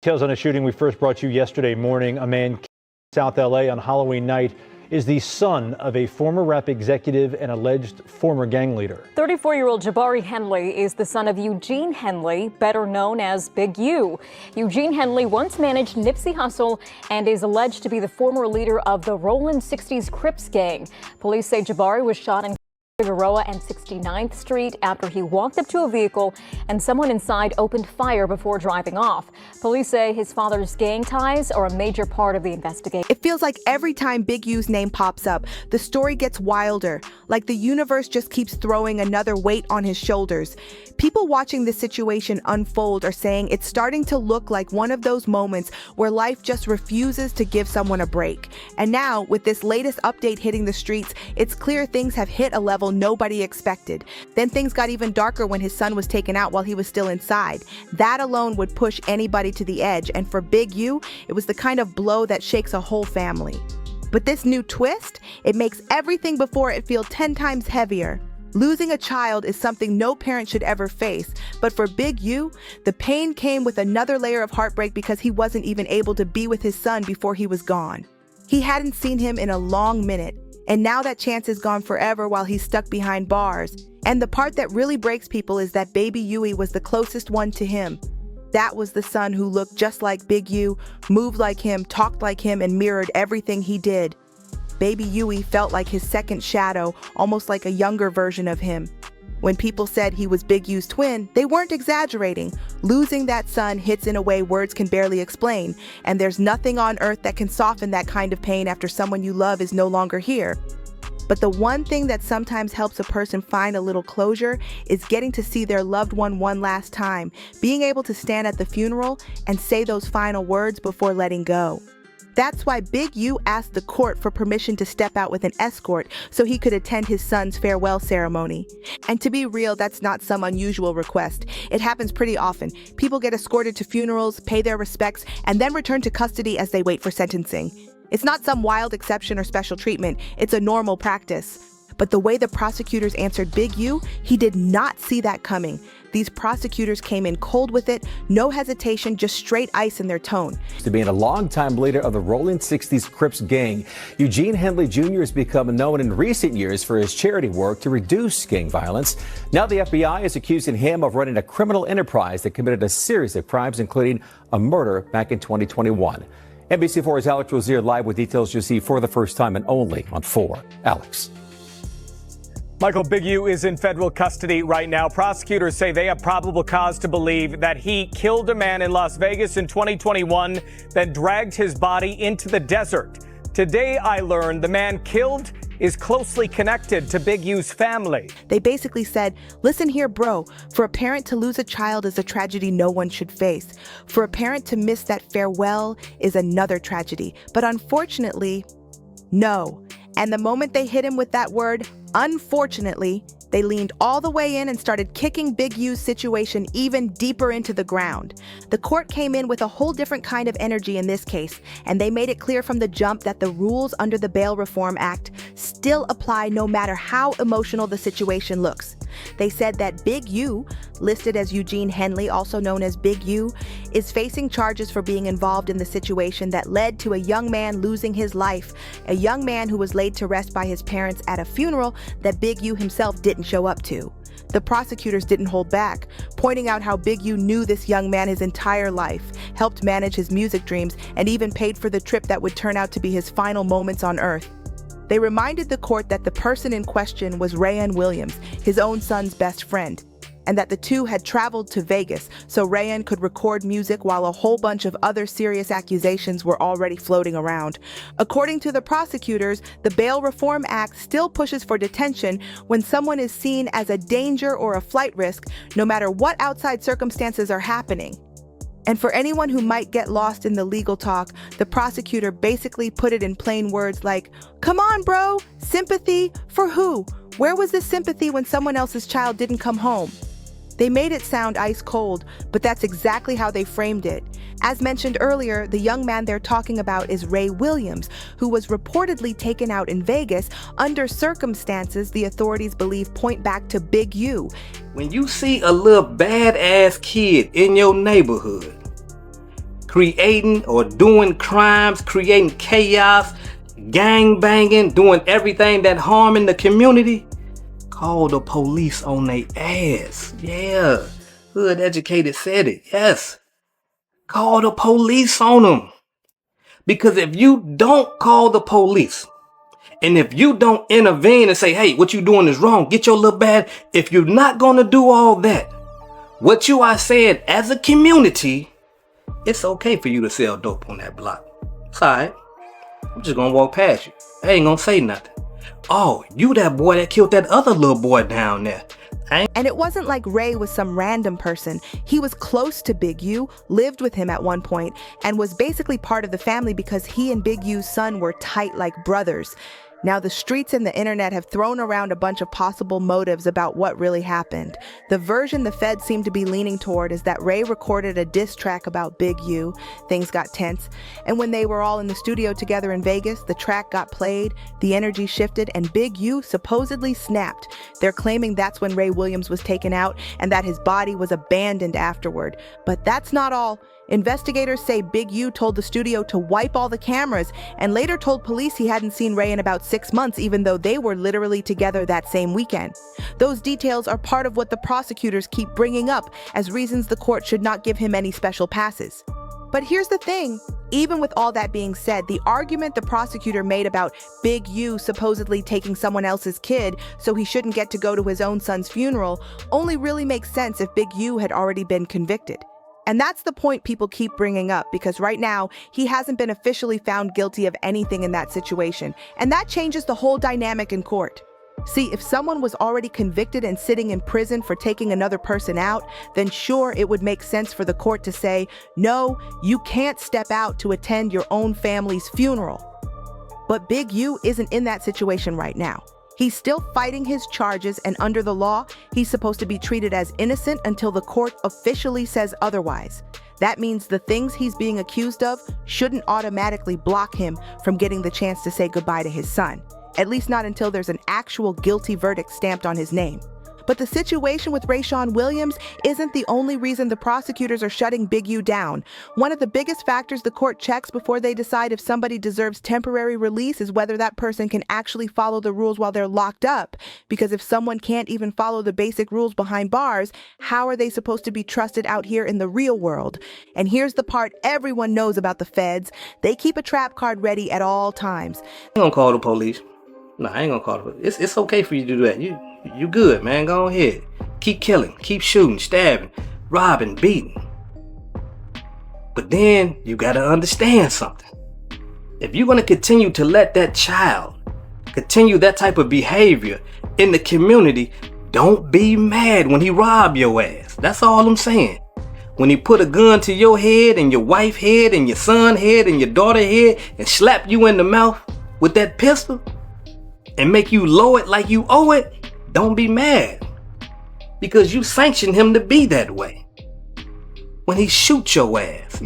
Details on a shooting we first brought you yesterday morning. A man killed in South LA on Halloween night is the son of a former rap executive and alleged former gang leader. 34-year-old Jabari Henley is the son of Eugene Henley, better known as Big U. Eugene Henley once managed Nipsey Hussle and is alleged to be the former leader of the Rollin' 60s Crips gang. Police say Jabari was shot in Figueroa and 69th Street after he walked up to a vehicle and someone inside opened fire before driving off. Police say his father's gang ties are a major part of the investigation. It feels like every time Big U's name pops up, the story gets wilder, like the universe just keeps throwing another weight on his shoulders. People watching this situation unfold are saying it's starting to look like one of those moments where life just refuses to give someone a break. And now, with this latest update hitting the streets, it's clear things have hit a level nobody expected. Then things got even darker when his son was taken out while he was still inside. That alone would push anybody to the edge, and for Big U, it was the kind of blow that shakes a whole family. But this new twist, it makes everything before it feel 10 times heavier. Losing a child is something no parent should ever face, but for Big U, the pain came with another layer of heartbreak because he wasn't even able to be with his son before he was gone. He hadn't seen him in a long minute, and now that chance is gone forever while he's stuck behind bars. And the part that really breaks people is that baby Yui was the closest one to him. That was the son who looked just like Big U, moved like him, talked like him, and mirrored everything he did. Baby Yui felt like his second shadow, almost like a younger version of him. When people said he was Big U's twin, they weren't exaggerating. Losing that son hits in a way words can barely explain, and there's nothing on earth that can soften that kind of pain after someone you love is no longer here. But the one thing that sometimes helps a person find a little closure is getting to see their loved one last time, being able to stand at the funeral and say those final words before letting go. That's why Big U asked the court for permission to step out with an escort so he could attend his son's farewell ceremony. And to be real, that's not some unusual request. It happens pretty often. People get escorted to funerals, pay their respects, and then return to custody as they wait for sentencing. It's not some wild exception or special treatment. It's a normal practice. But the way the prosecutors answered Big U, he did not see that coming. These prosecutors came in cold with it, no hesitation, just straight ice in their tone. To being a longtime leader of the Rollin' 60s Crips gang, Eugene Henley Jr. has become known in recent years for his charity work to reduce gang violence. Now the FBI is accusing him of running a criminal enterprise that committed a series of crimes, including a murder back in 2021. NBC4's Alex Rozier live with details you see for the first time and only on 4. Alex. Michael, Big U is in federal custody right now. Prosecutors say they have probable cause to believe that he killed a man in Las Vegas in 2021, then dragged his body into the desert. Today, I learned the man killed is closely connected to Big U's family. They basically said, listen here, bro, for a parent to lose a child is a tragedy no one should face. For a parent to miss that farewell is another tragedy. But unfortunately, no. And the moment they hit him with that word, unfortunately, they leaned all the way in and started kicking Big U's situation even deeper into the ground. The court came in with a whole different kind of energy in this case, and they made it clear from the jump that the rules under the Bail Reform Act still apply no matter how emotional the situation looks. They said that Big U, listed as Eugene Henley, also known as Big U, is facing charges for being involved in the situation that led to a young man losing his life, a young man who was laid to rest by his parents at a funeral that Big U himself didn't show up to. The prosecutors didn't hold back, pointing out how Big U knew this young man his entire life, helped manage his music dreams, and even paid for the trip that would turn out to be his final moments on Earth. They reminded the court that the person in question was Rayan Williams, his own son's best friend, and that the two had traveled to Vegas so Rayan could record music while a whole bunch of other serious accusations were already floating around. According to the prosecutors, the Bail Reform Act still pushes for detention when someone is seen as a danger or a flight risk, no matter what outside circumstances are happening. And for anyone who might get lost in the legal talk, the prosecutor basically put it in plain words like, come on, bro, sympathy for who? Where was the sympathy when someone else's child didn't come home? They made it sound ice cold, but that's exactly how they framed it. As mentioned earlier, the young man they're talking about is Ray Williams, who was reportedly taken out in Vegas under circumstances the authorities believe point back to Big U. When you see a little badass kid in your neighborhood, creating or doing crimes, creating chaos, gang banging, doing everything that harming the community, call the police on their ass. Yeah, hood educated said it. Yes, call the police on them. Because if you don't call the police, and if you don't intervene and say, hey, what you doing is wrong, get your little bad, if you're not gonna do all that, what you are saying as a community, it's okay for you to sell dope on that block. It's alright. I'm just gonna walk past you. I ain't gonna say nothing. Oh, you that boy that killed that other little boy down there. And it wasn't like Ray was some random person. He was close to Big U, lived with him at one point, and was basically part of the family because he and Big U's son were tight like brothers. Now, the streets and the internet have thrown around a bunch of possible motives about what really happened. The version the feds seem to be leaning toward is that Ray recorded a diss track about Big U. Things got tense. And when they were all in the studio together in Vegas, the track got played, the energy shifted, and Big U supposedly snapped. They're claiming that's when Ray Williams was taken out and that his body was abandoned afterward. But that's not all. Investigators say Big U told the studio to wipe all the cameras and later told police he hadn't seen Ray in about 6 months, even though they were literally together that same weekend. Those details are part of what the prosecutors keep bringing up as reasons the court should not give him any special passes. But here's the thing, even with all that being said, the argument the prosecutor made about Big U supposedly taking someone else's kid so he shouldn't get to go to his own son's funeral only really makes sense if Big U had already been convicted. And that's the point people keep bringing up, because right now, he hasn't been officially found guilty of anything in that situation. And that changes the whole dynamic in court. See, if someone was already convicted and sitting in prison for taking another person out, then sure, it would make sense for the court to say, no, you can't step out to attend your own family's funeral. But Big U isn't in that situation right now. He's still fighting his charges, and under the law, he's supposed to be treated as innocent until the court officially says otherwise. That means the things he's being accused of shouldn't automatically block him from getting the chance to say goodbye to his son, at least not until there's an actual guilty verdict stamped on his name. But the situation with Rayshawn Williams isn't the only reason the prosecutors are shutting Big U down. One of the biggest factors the court checks before they decide if somebody deserves temporary release is whether that person can actually follow the rules while they're locked up. Because if someone can't even follow the basic rules behind bars, how are they supposed to be trusted out here in the real world? And here's the part everyone knows about the feds. They keep a trap card ready at all times. I ain't gonna call the police. No, I ain't gonna call the police. It's okay for you to do that. You good, man. Go ahead. Keep killing, keep shooting, stabbing, robbing, beating. But then you gotta understand something. If you're gonna continue to let that child continue that type of behavior in the community, don't be mad when he rob your ass. That's all I'm saying. When he put a gun to your head and your wife's head and your son's head and your daughter's head and slap you in the mouth with that pistol and make you lower it like you owe it, don't be mad, because you sanctioned him to be that way. When he shoots your ass,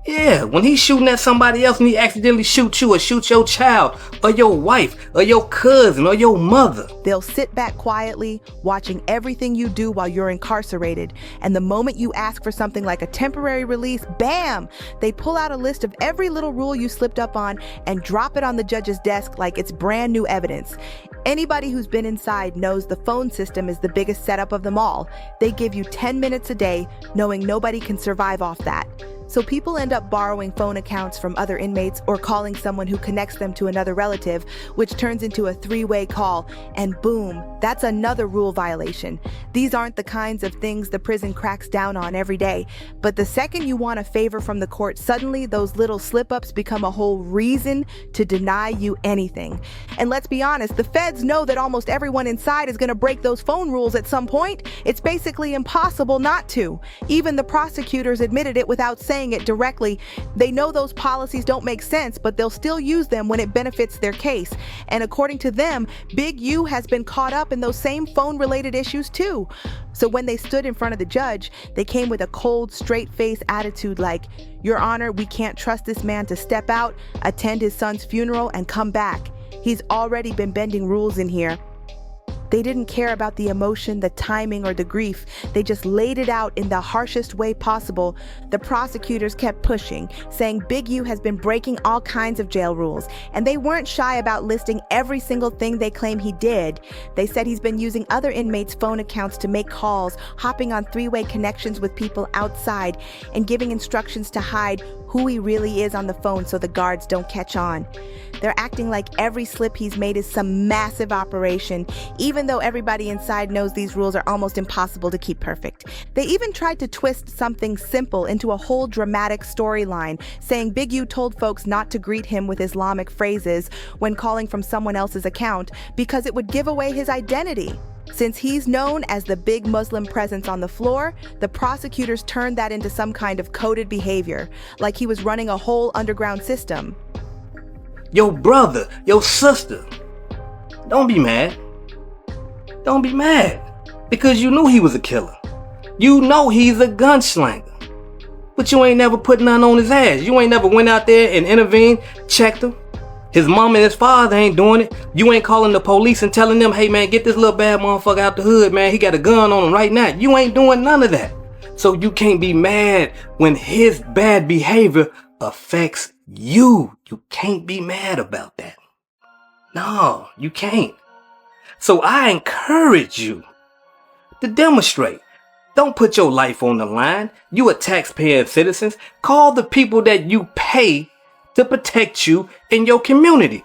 when he's shooting at somebody else and he accidentally shoots you or shoots your child or your wife or your cousin or your mother, they'll sit back quietly, watching everything you do while you're incarcerated. And the moment you ask for something like a temporary release, bam, they pull out a list of every little rule you slipped up on and drop it on the judge's desk like it's brand new evidence. Anybody who's been inside knows the phone system is the biggest setup of them all. They give you 10 minutes a day, knowing nobody can survive off that. So people end up borrowing phone accounts from other inmates or calling someone who connects them to another relative, which turns into a three-way call, and boom, that's another rule violation. These aren't the kinds of things the prison cracks down on every day, but the second you want a favor from the court, suddenly those little slip-ups become a whole reason to deny you anything. And let's be honest, the feds know that almost everyone inside is going to break those phone rules at some point. It's basically impossible not to. Even the prosecutors admitted it without saying it directly. They know those policies don't make sense, but they'll still use them when it benefits their case. And according to them, Big U has been caught up in those same phone-related issues too. So when they stood in front of the judge, they came with a cold, straight-face attitude like, "Your Honor, we can't trust this man to step out, attend his son's funeral, and come back. He's already been bending rules in here." They didn't care about the emotion, the timing, or the grief. They just laid it out in the harshest way possible. The prosecutors kept pushing, saying Big U has been breaking all kinds of jail rules, and they weren't shy about listing every single thing they claim he did. They said he's been using other inmates' phone accounts to make calls, hopping on three-way connections with people outside, and giving instructions to hide who he really is on the phone so the guards don't catch on. They're acting like every slip he's made is some massive operation, even though everybody inside knows these rules are almost impossible to keep perfect. They even tried to twist something simple into a whole dramatic storyline, saying Big U told folks not to greet him with Islamic phrases when calling from someone else's account because it would give away his identity. Since he's known as the big Muslim presence on the floor, the prosecutors turned that into some kind of coded behavior, like he was running a whole underground system. Your brother, your sister, don't be mad. Don't be mad. Because you knew he was a killer. You know he's a gunslinger. But you ain't never put none on his ass. You ain't never went out there and intervened, checked him. His mom and his father ain't doing it. You ain't calling the police and telling them, hey man, get this little bad motherfucker out the hood, man. He got a gun on him right now. You ain't doing none of that. So you can't be mad when his bad behavior affects you. You can't be mad about that. No, you can't. So I encourage you to demonstrate. Don't put your life on the line. You a taxpaying citizens. Call the people that you pay to protect you in your community.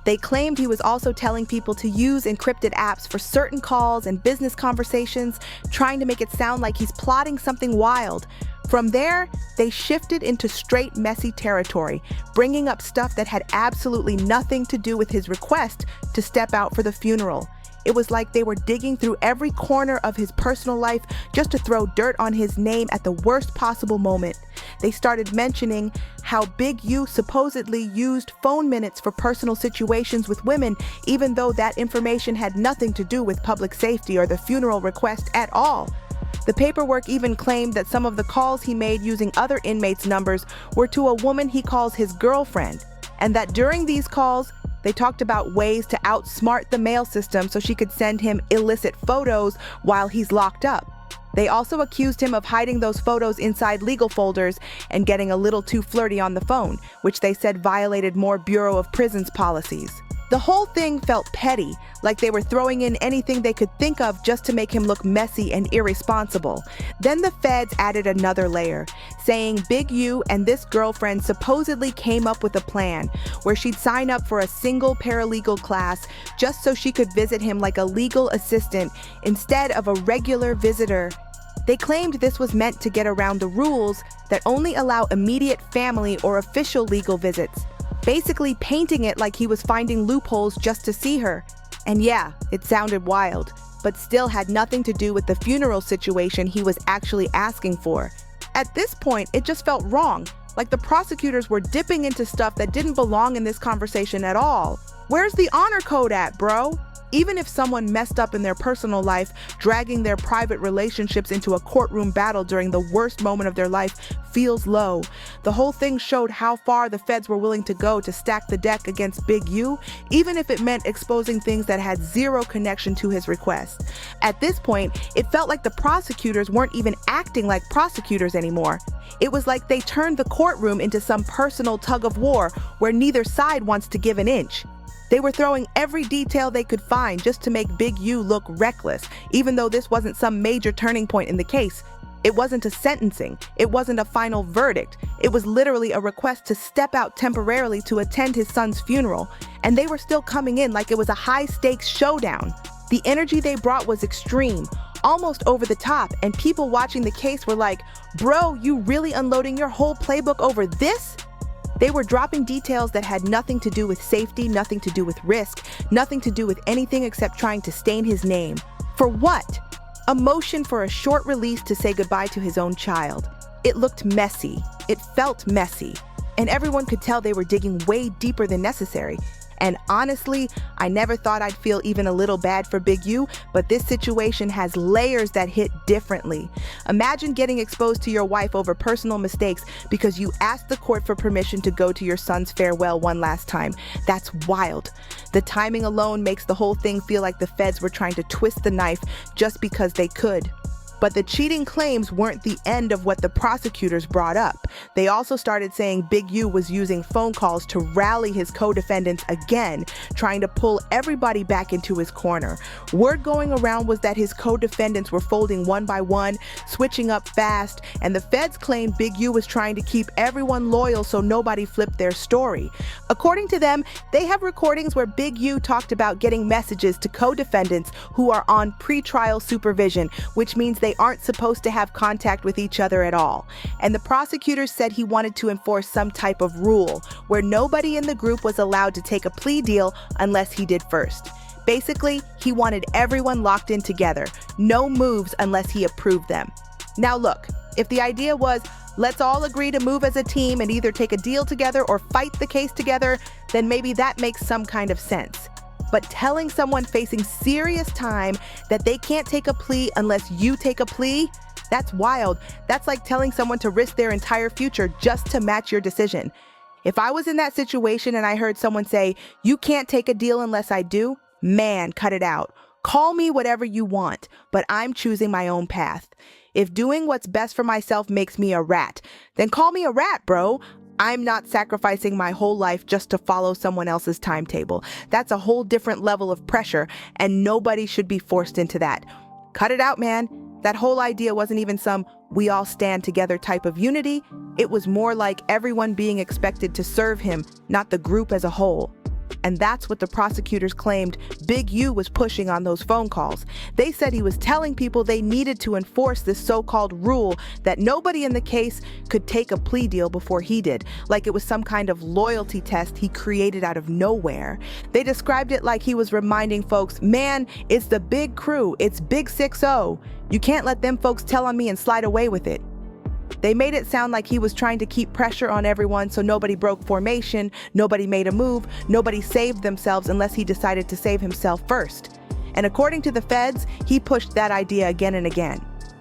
They claimed he was also telling people to use encrypted apps for certain calls and business conversations, trying to make it sound like he's plotting something wild. From there, they shifted into straight messy territory, bringing up stuff that had absolutely nothing to do with his request to step out for the funeral. It was like they were digging through every corner of his personal life just to throw dirt on his name at the worst possible moment. They started mentioning how Big U supposedly used phone minutes for personal situations with women, even though that information had nothing to do with public safety or the funeral request at all. The paperwork even claimed that some of the calls he made using other inmates' numbers were to a woman he calls his girlfriend, and that during these calls, they talked about ways to outsmart the mail system so she could send him illicit photos while he's locked up. They also accused him of hiding those photos inside legal folders and getting a little too flirty on the phone, which they said violated more Bureau of Prisons policies. The whole thing felt petty, like they were throwing in anything they could think of just to make him look messy and irresponsible. Then the feds added another layer, saying Big U and this girlfriend supposedly came up with a plan where she'd sign up for a single paralegal class just so she could visit him like a legal assistant instead of a regular visitor. They claimed this was meant to get around the rules that only allow immediate family or official legal visits, basically painting it like he was finding loopholes just to see her. And yeah, it sounded wild, but still had nothing to do with the funeral situation he was actually asking for. At this point, it just felt wrong, like the prosecutors were dipping into stuff that didn't belong in this conversation at all. Where's the honor code at, bro? Even if someone messed up in their personal life, dragging their private relationships into a courtroom battle during the worst moment of their life feels low. The whole thing showed how far the feds were willing to go to stack the deck against Big U, even if it meant exposing things that had zero connection to his request. At this point, it felt like the prosecutors weren't even acting like prosecutors anymore. It was like they turned the courtroom into some personal tug of war where neither side wants to give an inch. They were throwing every detail they could find just to make Big U look reckless, even though this wasn't some major turning point in the case. It wasn't a sentencing. It wasn't a final verdict. It was literally a request to step out temporarily to attend his son's funeral. And they were still coming in like it was a high-stakes showdown. The energy they brought was extreme, almost over the top, and people watching the case were like, bro, you really unloading your whole playbook over this? They were dropping details that had nothing to do with safety, nothing to do with risk, nothing to do with anything except trying to stain his name. For what? A motion for a short release to say goodbye to his own child. It looked messy. It felt messy. And everyone could tell they were digging way deeper than necessary. And honestly, I never thought I'd feel even a little bad for Big U, but this situation has layers that hit differently. Imagine getting exposed to your wife over personal mistakes because you asked the court for permission to go to your son's farewell one last time. That's wild. The timing alone makes the whole thing feel like the feds were trying to twist the knife just because they could. But the cheating claims weren't the end of what the prosecutors brought up. They also started saying Big U was using phone calls to rally his co-defendants again, trying to pull everybody back into his corner. Word going around was that his co-defendants were folding one by one, switching up fast, and the feds claimed Big U was trying to keep everyone loyal so nobody flipped their story. According to them, they have recordings where Big U talked about getting messages to co-defendants who are on pretrial supervision, which means they aren't supposed to have contact with each other at all. And the prosecutors said he wanted to enforce some type of rule where nobody in the group was allowed to take a plea deal unless he did first. Basically, he wanted everyone locked in together, no moves unless he approved them. Now look, if the idea was, let's all agree to move as a team and either take a deal together or fight the case together, then maybe that makes some kind of sense. But telling someone facing serious time that they can't take a plea unless you take a plea, that's wild. That's like telling someone to risk their entire future just to match your decision. If I was in that situation and I heard someone say, you can't take a deal unless I do, man, cut it out. Call me whatever you want, but I'm choosing my own path. If doing what's best for myself makes me a rat, then call me a rat, bro. I'm not sacrificing my whole life just to follow someone else's timetable. That's a whole different level of pressure, and nobody should be forced into that. Cut it out, man. That whole idea wasn't even some we all stand together type of unity. It was more like everyone being expected to serve him, not the group as a whole. And that's what the prosecutors claimed Big U was pushing on those phone calls. They said he was telling people they needed to enforce this so-called rule that nobody in the case could take a plea deal before he did, like it was some kind of loyalty test he created out of nowhere. They described it like he was reminding folks, man, it's the big crew, it's Big 6-0. You can't let them folks tell on me and slide away with it. They made it sound like he was trying to keep pressure on everyone so nobody broke formation, nobody made a move, nobody saved themselves unless he decided to save himself first. And according to the feds, he pushed that idea again and again.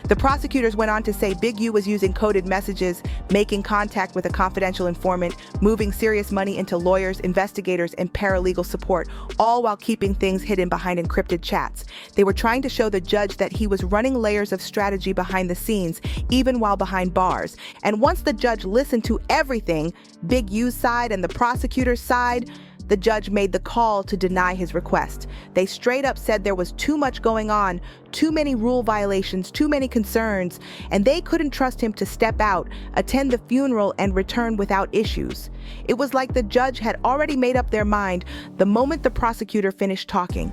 The prosecutors went on to say Big U was using coded messages, making contact with a confidential informant, moving serious money into lawyers, investigators, and paralegal support, all while keeping things hidden behind encrypted chats. They were trying to show the judge that he was running layers of strategy behind the scenes, even while behind bars. And once the judge listened to everything, Big U's side and the prosecutor's side, the judge made the call to deny his request. They straight up said there was too much going on, too many rule violations, too many concerns, and they couldn't trust him to step out, attend the funeral, and return without issues. It was like the judge had already made up their mind the moment the prosecutor finished talking.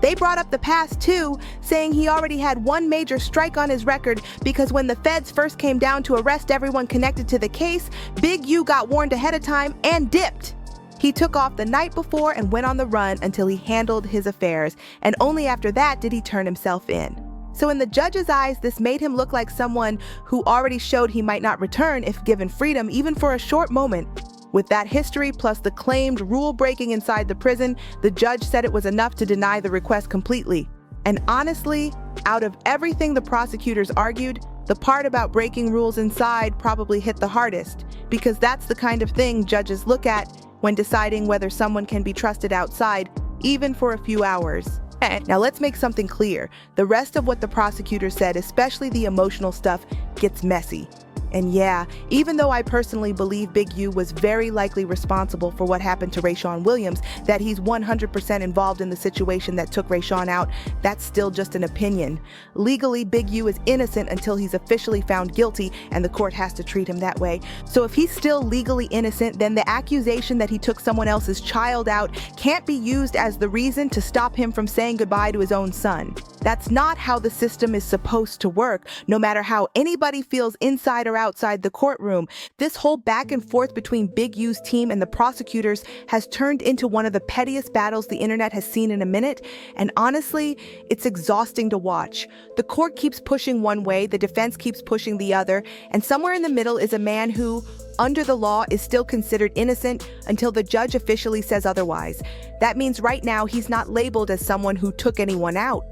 They brought up the past too, saying he already had one major strike on his record because when the feds first came down to arrest everyone connected to the case, Big U got warned ahead of time and dipped. He took off the night before and went on the run until he handled his affairs, and only after that did he turn himself in. So in the judge's eyes, this made him look like someone who already showed he might not return if given freedom, even for a short moment. With that history plus the claimed rule breaking inside the prison, the judge said it was enough to deny the request completely. And honestly, out of everything the prosecutors argued, the part about breaking rules inside probably hit the hardest, because that's the kind of thing judges look at when deciding whether someone can be trusted outside, even for a few hours. Now let's make something clear. The rest of what the prosecutor said, especially the emotional stuff, gets messy. And yeah, even though I personally believe Big U was very likely responsible for what happened to Rayshawn Williams, that he's 100% involved in the situation that took Rayshawn out, that's still just an opinion. Legally, Big U is innocent until he's officially found guilty, and the court has to treat him that way. So if he's still legally innocent, then the accusation that he took someone else's child out can't be used as the reason to stop him from saying goodbye to his own son. That's not how the system is supposed to work, no matter how anybody feels inside or outside the courtroom. This whole back and forth between Big U's team and the prosecutors has turned into one of the pettiest battles the internet has seen in a minute, and honestly, it's exhausting to watch. The court keeps pushing one way, the defense keeps pushing the other, and somewhere in the middle is a man who, under the law is still considered innocent until the judge officially says otherwise. That means right now he's not labeled as someone who took anyone out.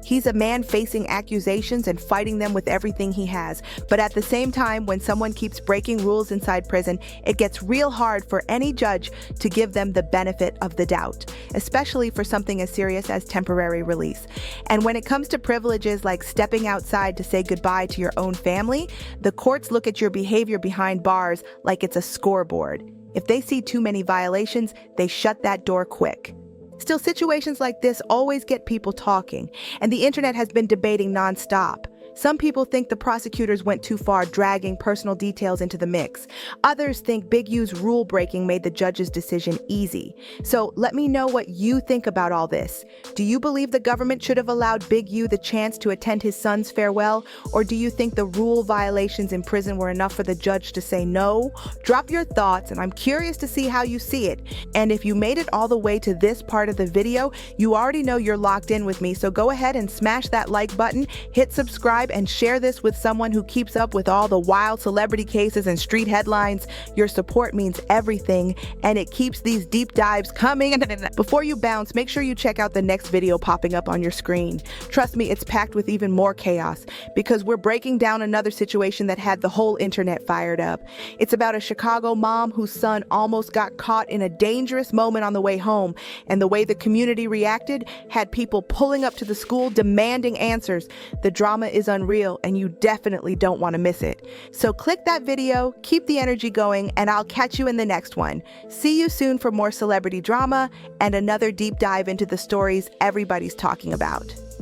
He's a man facing accusations and fighting them with everything he has. But at the same time, when someone keeps breaking rules inside prison, it gets real hard for any judge to give them the benefit of the doubt, especially for something as serious as temporary release. And when it comes to privileges like stepping outside to say goodbye to your own family, the courts look at your behavior behind bars like it's a scoreboard. If they see too many violations, they shut that door quick. Still, situations like this always get people talking, and the internet has been debating nonstop. Some people think the prosecutors went too far, dragging personal details into the mix. Others think Big U's rule breaking made the judge's decision easy. So let me know what you think about all this. Do you believe the government should have allowed Big U the chance to attend his son's farewell? Or do you think the rule violations in prison were enough for the judge to say no? Drop your thoughts, and I'm curious to see how you see it. And if you made it all the way to this part of the video, you already know you're locked in with me, so go ahead and smash that like button, hit subscribe, and share this with someone who keeps up with all the wild celebrity cases and street headlines. Your support means everything, and it keeps these deep dives coming. Before you bounce, make sure you check out the next video popping up on your screen. Trust me, it's packed with even more chaos, because we're breaking down another situation that had the whole internet fired up. It's about a Chicago mom whose son almost got caught in a dangerous moment on the way home, and the way the community reacted had people pulling up to the school demanding answers. The drama is unreal, and you definitely don't want to miss it. So click that video, keep the energy going, and I'll catch you in the next one. See you soon for more celebrity drama and another deep dive into the stories everybody's talking about.